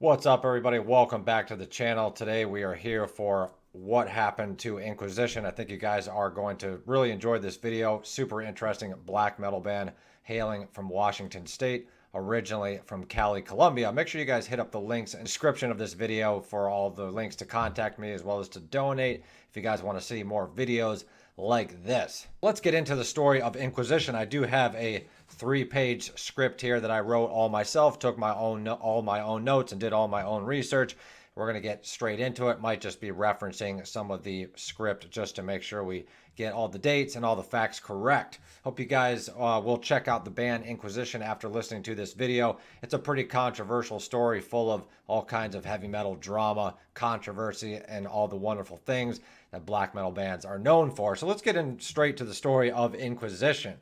What's up, everybody? Welcome back to the channel. Today we are here for what happened to Inquisition. I think you guys are going to really enjoy this video. Super interesting black metal band hailing from Washington State, originally from Cali, Colombia. Make sure you guys hit up the links in the description of this video for all the links to contact me as well as to donate if you guys want to see more videos like this. Let's get into the story of Inquisition. I do have a 3-page script here that I wrote all myself, took all my own notes and did all my own research. We're going to get straight into it. Might just be referencing some of the script just to make sure we get all the dates and all the facts correct. Hope you guys will check out the band Inquisition after listening to this video. It's a pretty controversial story full of all kinds of heavy metal drama, controversy, and all the wonderful things that black metal bands are known for. So let's get in straight to the story of Inquisition.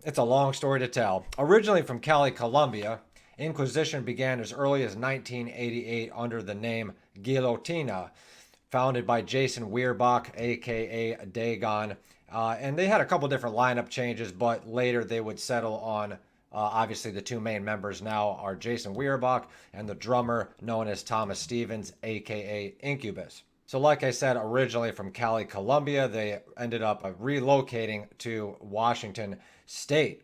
It's a long story to tell. Originally from Cali, Colombia, Inquisition began as early as 1988 under the name Guillotina, founded by Jason Weerbach, aka Dagon. And they had a couple different lineup changes, but later they would settle on obviously the two main members now are Jason Weerbach and the drummer known as Thomas Stevens, aka Incubus. So like I said, originally from Cali, Colombia, they ended up relocating to Washington State.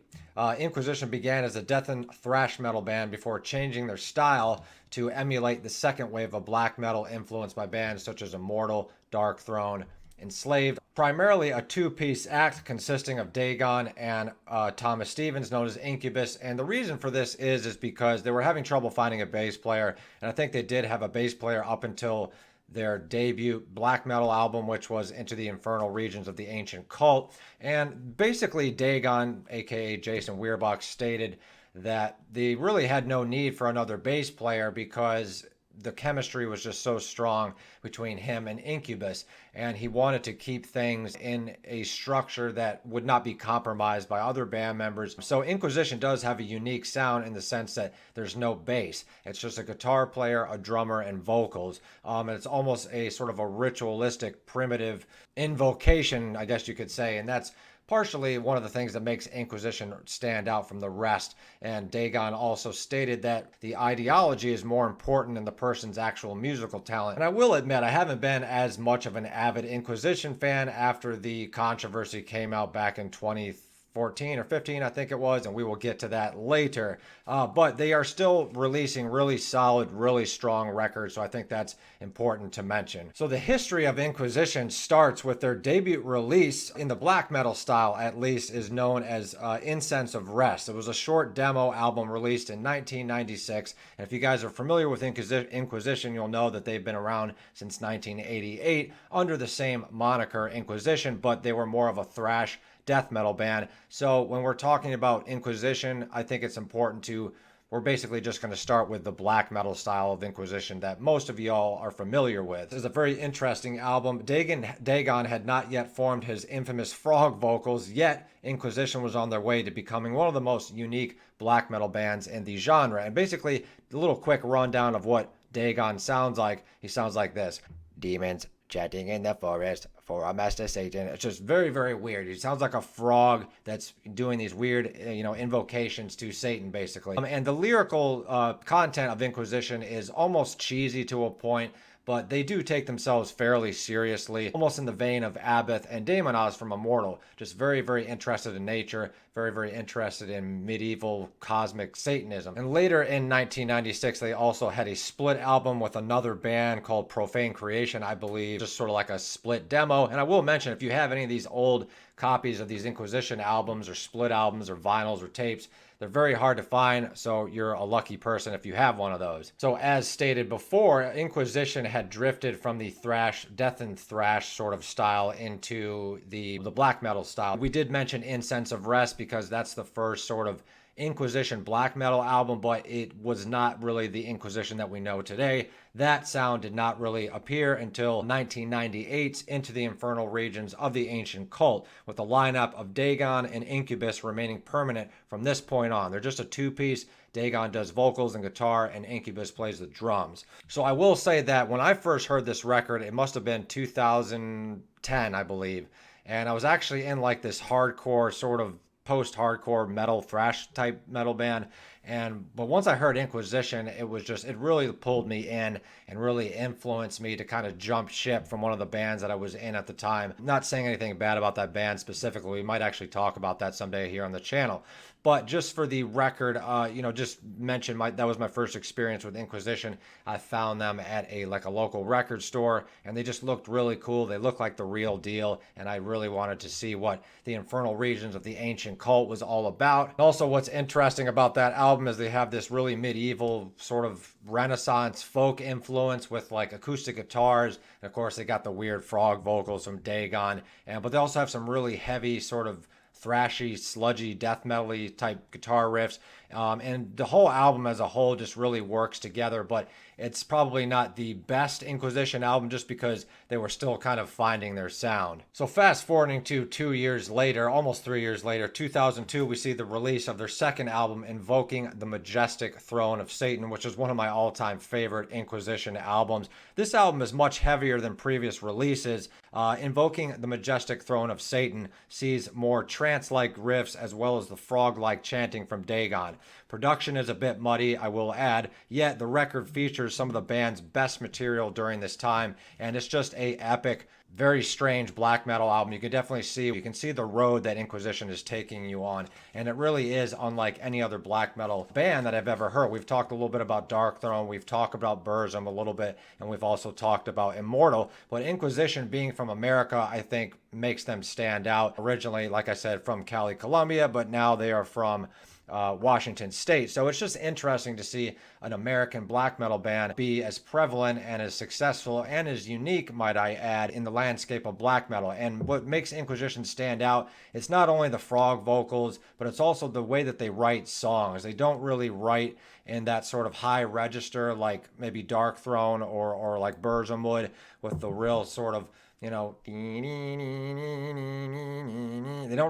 Inquisition began as a death and thrash metal band before changing their style to emulate the second wave of black metal influenced by bands such as Immortal, Dark Throne, Enslaved. Primarily a two-piece act consisting of Dagon and Thomas Stevens, known as Incubus. And the reason for this is because they were having trouble finding a bass player. And I think they did have a bass player up until their debut black metal album, which was Into the Infernal Regions of the Ancient Cult. And basically Dagon, aka Jason Weerbach, stated that they really had no need for another bass player because the chemistry was just so strong between him and Incubus, and he wanted to keep things in a structure that would not be compromised by other band members. So Inquisition does have a unique sound in the sense that there's no bass. It's just a guitar player, a drummer, and vocals. And it's almost a sort of a ritualistic, primitive invocation, I guess you could say, and that's partially one of the things that makes Inquisition stand out from the rest. And Dagon also stated that the ideology is more important than the person's actual musical talent. And I will admit, I haven't been as much of an avid Inquisition fan after the controversy came out back in 2014 or 15, I think it was, and we will get to that later. But they are still releasing really solid, really strong records, so I think that's important to mention. So the history of Inquisition starts with their debut release, in the black metal style at least, is known as Incense of Rest. It was a short demo album released in 1996, and if you guys are familiar with Inquisition, you'll know that they've been around since 1988 under the same moniker Inquisition, but they were more of a thrash death metal band. So when we're talking about Inquisition, I think it's important we're basically just going to start with the black metal style of Inquisition that most of y'all are familiar with. It's a very interesting album. Dagon had not yet formed his infamous frog vocals, yet Inquisition was on their way to becoming one of the most unique black metal bands in the genre. And basically, a little quick rundown of what Dagon sounds like. He sounds like this. Demons chatting in the forest for our master Satan. It's just very, very weird. He sounds like a frog that's doing these weird, invocations to Satan, basically. And the lyrical content of Inquisition is almost cheesy to a point, but they do take themselves fairly seriously, almost in the vein of Abath and Daemonos from Immortal. Just very, very interested in nature, very, very interested in medieval cosmic Satanism. And later in 1996, they also had a split album with another band called Profane Creation, I believe, just sort of like a split demo. And I will mention, if you have any of these old copies of these Inquisition albums or split albums or vinyls or tapes, they're very hard to find, so you're a lucky person if you have one of those. So as stated before, Inquisition had drifted from the thrash, death and thrash sort of style into the black metal style. We did mention Incense of Rest because that's the first sort of Inquisition black metal album, but it was not really the Inquisition that we know today. That sound did not really appear until 1998's Into the Infernal Regions of the Ancient Cult, with the lineup of Dagon and Incubus remaining permanent from this point on. They're just a two-piece. Dagon does vocals and guitar, and Incubus plays the drums. So I will say that when I first heard this record, it must have been 2010, I believe, and I was actually in like this hardcore sort of post-hardcore metal thrash type metal band, But once I heard Inquisition, it really pulled me in and really influenced me to kind of jump ship from one of the bands that I was in at the time. I'm not saying anything bad about that band specifically. We might actually talk about that someday here on the channel. But just for the record, just mention that was my first experience with Inquisition. I found them at a local record store, and they just looked really cool. They looked like the real deal, and I really wanted to see what the infernal regions of the ancient cult was all about. Also, what's interesting about that album is they have this really medieval sort of Renaissance folk influence with like acoustic guitars, and of course they got the weird frog vocals from Dagon, but they also have some really heavy sort of thrashy, sludgy, death metal-y type guitar riffs. And the whole album as a whole just really works together, but it's probably not the best Inquisition album just because they were still kind of finding their sound. So fast forwarding to 2 years later, almost 3 years later, 2002, we see the release of their second album, Invoking the Majestic Throne of Satan, which is one of my all-time favorite Inquisition albums. This album is much heavier than previous releases. Invoking the Majestic Throne of Satan sees more trance-like riffs as well as the frog-like chanting from Dagon. Production is a bit muddy, I will add, yet the record features some of the band's best material during this time, and it's just a epic, very strange black metal album. You can see the road that Inquisition is taking you on, and it really is unlike any other black metal band that I've ever heard. We've talked a little bit about Darkthrone, we've talked about Burzum a little bit, and we've also talked about Immortal, but Inquisition, being from America, I think makes them stand out. Originally, like I said, from Cali, Colombia, but now they are from Washington State. So it's just interesting to see an American black metal band be as prevalent and as successful and as unique, might I add, in the landscape of black metal. And what makes Inquisition stand out, it's not only the frog vocals, but it's also the way that they write songs. They don't really write in that sort of high register like maybe Darkthrone or like Burzum would, with the real sort of, they don't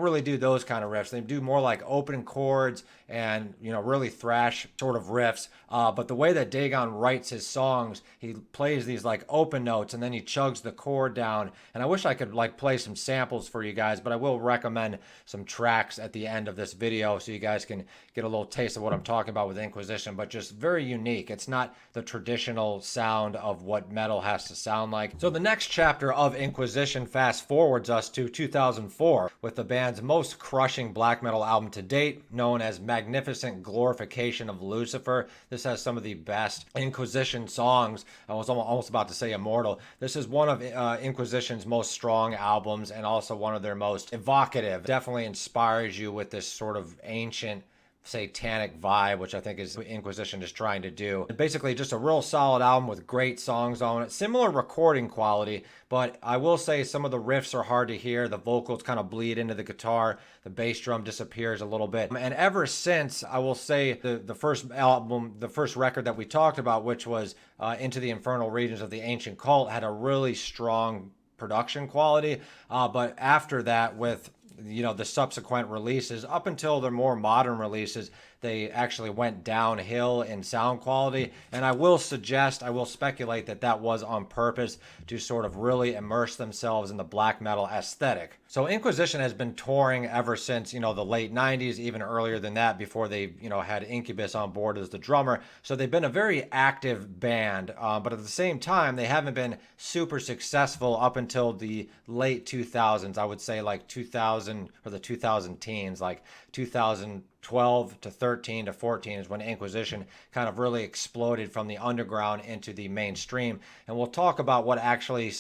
really do those kind of riffs. They do more like open chords and, really thrash sort of riffs. But the way that Dagon writes his songs, he plays these like open notes and then he chugs the chord down. And I wish I could like play some samples for you guys, but I will recommend some tracks at the end of this video so you guys can get a little taste of what I'm talking about with Inquisition, but just very unique. It's not the traditional sound of what metal has to sound like. So the next chapter of Inquisition fast forwards us to 2004 with the band's most crushing black metal album to date, known as Magnificent Glorification of Lucifer. This has some of the best Inquisition songs. I was almost about to say Immortal. This is one of Inquisition's most strong albums and also one of their most evocative. Definitely inspires you with this sort of ancient satanic vibe, which I think is what Inquisition is trying to do. Basically just a real solid album with great songs on it. Similar recording quality, but I will say some of the riffs are hard to hear. The vocals kind of bleed into the guitar. The bass drum disappears a little bit. And ever since, I will say the first album, the first record that we talked about, which was Into the Infernal Regions of the Ancient Cult, had a really strong production quality. But after that, with the subsequent releases, up until their more modern releases, they actually went downhill in sound quality. And I will speculate that was on purpose to sort of really immerse themselves in the black metal aesthetic. So Inquisition has been touring ever since, the late 90s, even earlier than that, before they, had Incubus on board as the drummer. So they've been a very active band, but at the same time, they haven't been super successful up until the late 2000s. I would say like 2000 or the 2000 teens, like 2012 to 13 to 14 is when Inquisition kind of really exploded from the underground into the mainstream. And we'll talk about what actually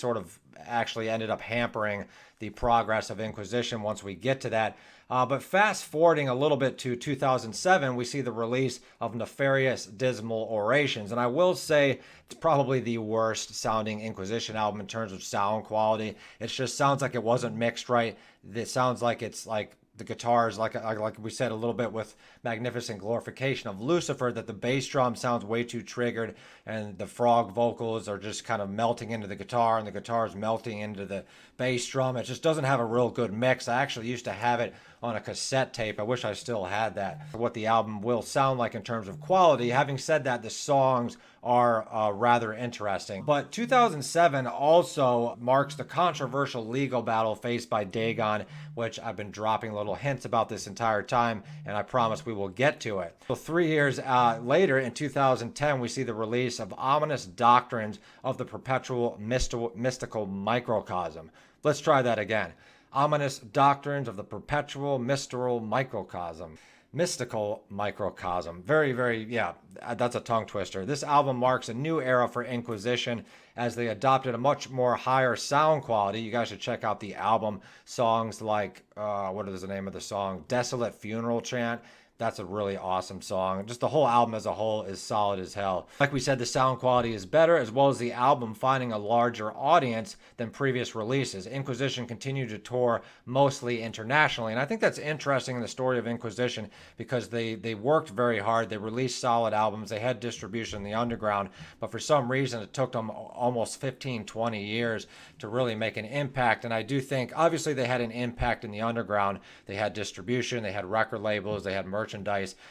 ended up hampering the progress of Inquisition once we get to that. But fast forwarding a little bit to 2007, we see the release of Nefarious Dismal Orations. And I will say it's probably the worst sounding Inquisition album in terms of sound quality. It just sounds like it wasn't mixed right. It sounds like it's like the guitars, like we said a little bit with Magnificent Glorification of Lucifer, that the bass drum sounds way too triggered and the frog vocals are just kind of melting into the guitar and the guitar is melting into the bass drum. It just doesn't have a real good mix. I actually used to have it on a cassette tape. I wish I still had that, for what the album will sound like in terms of quality. Having said that, the songs are rather interesting. But 2007 also marks the controversial legal battle faced by Dagon, which I've been dropping little hints about this entire time, and I promise we will get to it. So 3 years later, in 2010, we see the release of Ominous Doctrines of the Perpetual Mystical Microcosm. Let's try that again. Ominous Doctrines of the Perpetual Mystical Microcosm. Mystical Microcosm. Very, very, yeah, that's a tongue twister. This album marks a new era for Inquisition as they adopted a much more higher sound quality. You guys should check out the album. Songs like, what is the name of the song? Desolate Funeral Chant. That's a really awesome song. Just the whole album as a whole is solid as hell. Like we said, the sound quality is better, as well as the album finding a larger audience than previous releases. Inquisition continued to tour mostly internationally, and I think that's interesting in the story of Inquisition because they worked very hard. They released solid albums. They had distribution in the underground, but for some reason it took them almost 15, 20 years to really make an impact. And I do think, obviously, they had an impact in the underground. They had distribution, they had record labels, they had merchandise.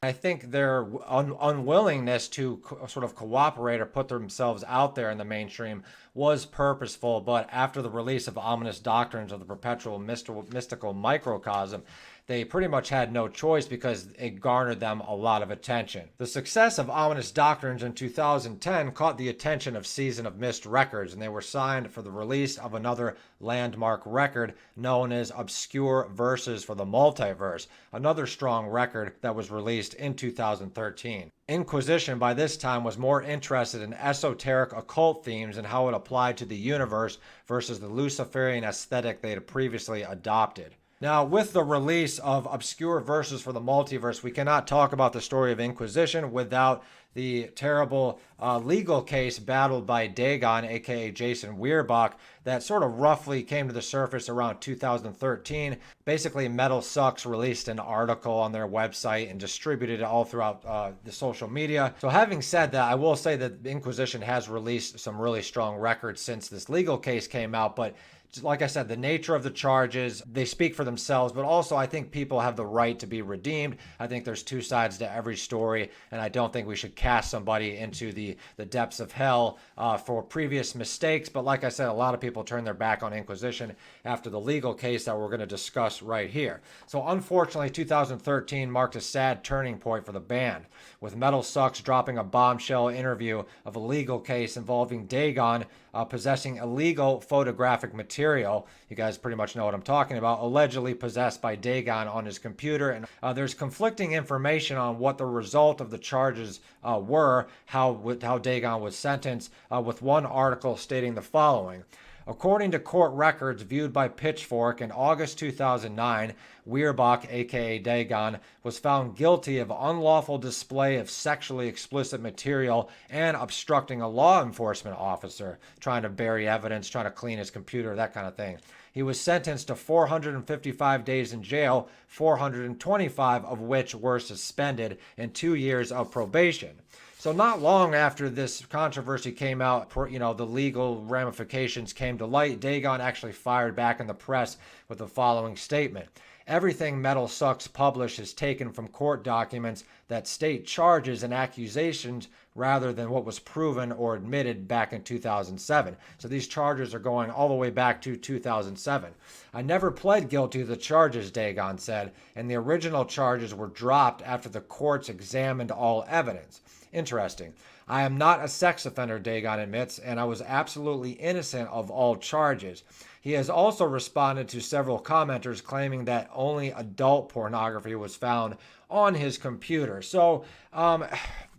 I think their unwillingness to sort of cooperate or put themselves out there in the mainstream was purposeful, but after the release of Ominous Doctrines of the Perpetual Mystical Microcosm, they pretty much had no choice because it garnered them a lot of attention. The success of Ominous Doctrines in 2010 caught the attention of Season of Mist Records, and they were signed for the release of another landmark record known as Obscure Verses for the Multiverse, another strong record that was released in 2013. Inquisition by this time was more interested in esoteric occult themes and how it applied to the universe versus the Luciferian aesthetic they had previously adopted. Now, with the release of Obscure Verses for the Multiverse, we cannot talk about the story of Inquisition without the terrible legal case battled by Dagon, aka Jason Weirbuck, that sort of roughly came to the surface around 2013. Basically, Metal Sucks released an article on their website and distributed it all throughout the social media. So having said that, I will say that Inquisition has released some really strong records since this legal case came out, but like I said, the nature of the charges, they speak for themselves, but also I think people have the right to be redeemed. I think there's two sides to every story, and I don't think we should cast somebody into the depths of hell for previous mistakes. But like I said, a lot of people turned their back on Inquisition after the legal case that we're going to discuss right here. So unfortunately, 2013 marked a sad turning point for the band, with Metal Sucks dropping a bombshell interview of a legal case involving Dagon possessing illegal photographic material. You guys pretty much know what I'm talking about, allegedly possessed by Dagon on his computer. And there's conflicting information on what the result of the charges were, how Dagon was sentenced, with one article stating the following. According to court records viewed by Pitchfork in August 2009, Weirbuck, aka Dagon, was found guilty of unlawful display of sexually explicit material and obstructing a law enforcement officer, trying to bury evidence, trying to clean his computer, that kind of thing. He was sentenced to 455 days in jail, 425 of which were suspended, and 2 years of probation. So not long after this controversy came out, the legal ramifications came to light, Dagon actually fired back in the press with the following statement. Everything Metal Sucks published is taken from court documents that state charges and accusations rather than what was proven or admitted back in 2007. So these charges are going all the way back to 2007. I never pled guilty to the charges, Dagon said, and the original charges were dropped after the courts examined all evidence. Interesting. I am not a sex offender, Dagon admits, and I was absolutely innocent of all charges. He has also responded to several commenters claiming that only adult pornography was found on his computer. So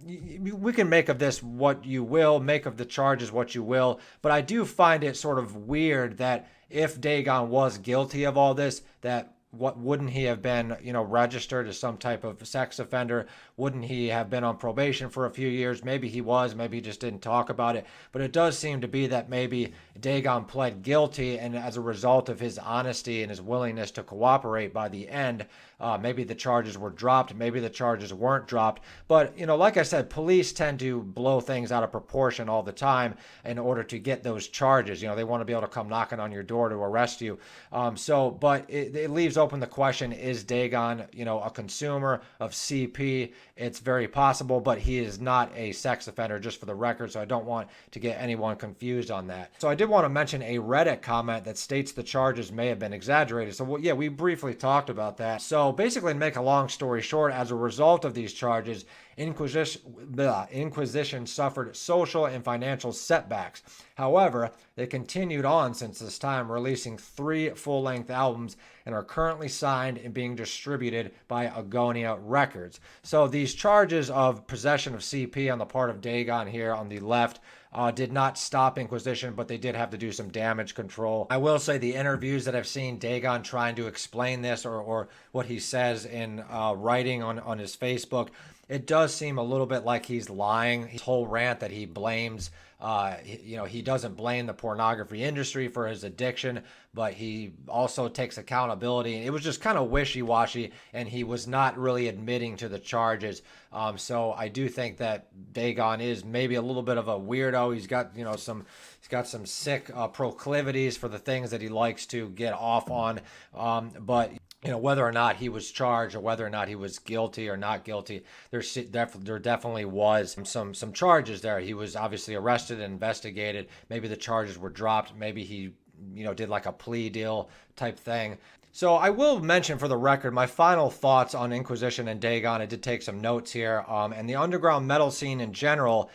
we can make of this what you will, make of the charges what you will, but I do find it sort of weird that if Dagon was guilty of all this, that wouldn't he have been, registered as some type of sex offender? Wouldn't he have been on probation for a few years? Maybe he was, maybe he just didn't talk about it. But it does seem to be that maybe Dagon pled guilty, and as a result of his honesty and his willingness to cooperate by the end, maybe the charges were dropped, maybe the charges weren't dropped. But, like I said, police tend to blow things out of proportion all the time in order to get those charges. They want to be able to come knocking on your door to arrest you. But it leaves open the question, is Dagon, a consumer of CP? It's very possible, but he is not a sex offender, just for the record, so I don't want to get anyone confused on that. So I did want to mention a Reddit comment that states the charges may have been exaggerated. So yeah, we briefly talked about that. So basically, to make a long story short, as a result of these charges, Inquisition suffered social and financial setbacks. However, they continued on since this time, releasing 3 full-length albums and are currently signed and being distributed by Agonia Records. So these charges of possession of CP on the part of Dagon here on the left did not stop Inquisition, but they did have to do some damage control. I will say the interviews that I've seen Dagon trying to explain this, or what he says in writing on his Facebook, it does seem a little bit like he's lying. His whole rant that he blames, he doesn't blame the pornography industry for his addiction, but he also takes accountability. And it was just kind of wishy-washy, and he was not really admitting to the charges. So I do think that Dagon is maybe a little bit of a weirdo. He's got, he's got some sick proclivities for the things that he likes to get off on. But whether or not he was charged or whether or not he was guilty or not guilty, there definitely was some charges there. He was obviously arrested and investigated. Maybe the charges were dropped. Maybe he, did like a plea deal type thing. So I will mention for the record my final thoughts on Inquisition and Dagon. I did take some notes here. And the underground metal scene in general,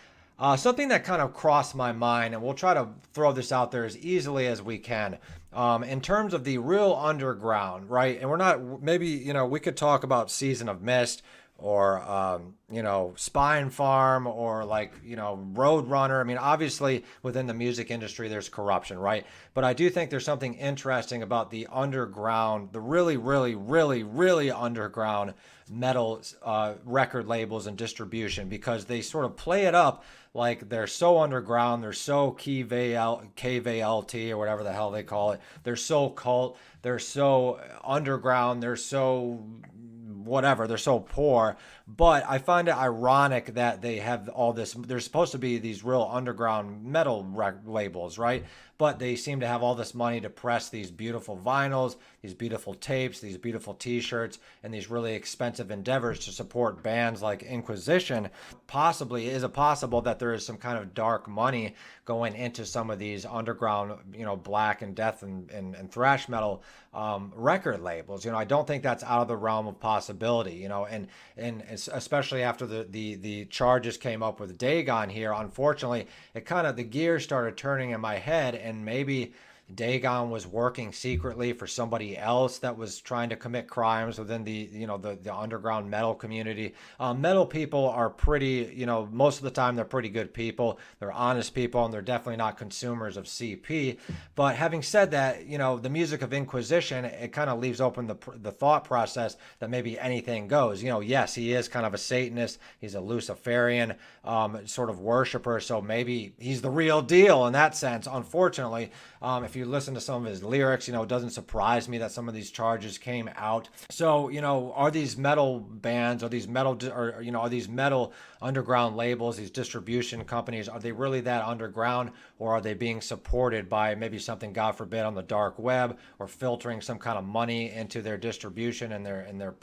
something that kind of crossed my mind, and we'll try to throw this out there as easily as we can. In terms of the real underground, right? And we're not, maybe, we could talk about Season of Mist or, Spine Farm or Roadrunner. I mean, obviously within the music industry, there's corruption, right? But I do think there's something interesting about the underground, the really, really, really, really underground metal record labels and distribution, because they sort of play it up like they're so underground, they're so KVLT or whatever the hell they call it. They're so cult, they're so underground, they're so whatever, they're so poor. But I find it ironic that they have all this. There's supposed to be these real underground metal labels, right? But they seem to have all this money to press these beautiful vinyls, these beautiful tapes, these beautiful t-shirts, and these really expensive endeavors to support bands like Inquisition. Is it possible that there is some kind of dark money going into some of these underground, black and death and thrash metal record labels? I don't think that's out of the realm of possibility, and especially after the charges came up with Dagon here. Unfortunately, the gears started turning in my head, and maybe Dagon was working secretly for somebody else that was trying to commit crimes within the underground metal community. Metal people are pretty, most of the time they're pretty good people. They're honest people, and they're definitely not consumers of CP. But having said that, the music of Inquisition, it kind of leaves open the thought process that maybe anything goes. Yes, he is kind of a Satanist. He's a Luciferian sort of worshiper, so maybe he's the real deal in that sense. Unfortunately, if you listen to some of his lyrics, it doesn't surprise me that some of these charges came out. So, are these metal bands, are these metal underground labels, these distribution companies, are they really that underground, or are they being supported by maybe something, God forbid, on the dark web, or filtering some kind of money into their distribution and their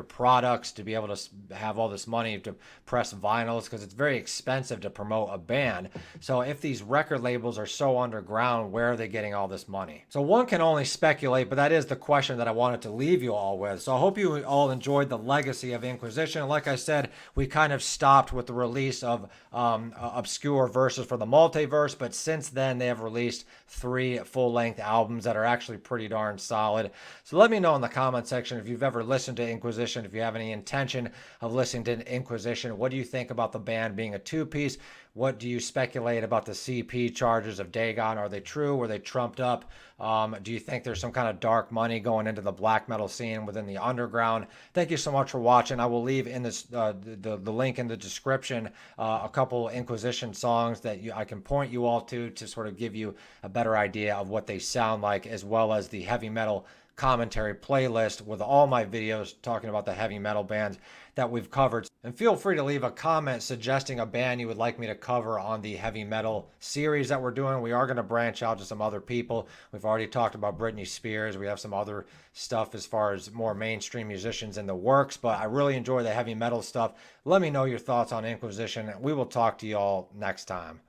products to be able to have all this money to press vinyls, because it's very expensive to promote a band. So if these record labels are so underground, where are they getting all this money? So one can only speculate, but that is the question that I wanted to leave you all with. So I hope you all enjoyed the legacy of Inquisition. Like I said, we kind of stopped with the release of obscure verses for the multiverse, but since then they have released 3 full-length albums that are actually pretty darn solid. So let me know in the comment section if you've ever listened to Inquisition, if you have any intention of listening to Inquisition. What do you think about the band being a two-piece? What do you speculate about the CP charges of Dagon? Are they true? Were they trumped up? Do you think there's some kind of dark money going into the black metal scene within the underground? Thank you so much for watching. I will leave in this the link in the description a couple Inquisition songs that I can point you all to sort of give you a better idea of what they sound like, as well as the heavy metal commentary playlist with all my videos talking about the heavy metal bands that we've covered. And feel free to leave a comment suggesting a band you would like me to cover on the heavy metal series that we're doing. We are going to branch out to some other people. We've already talked about Britney Spears. We have some other stuff as far as more mainstream musicians in the works, but I really enjoy the heavy metal stuff. Let me know your thoughts on Inquisition. We will talk to you all next time.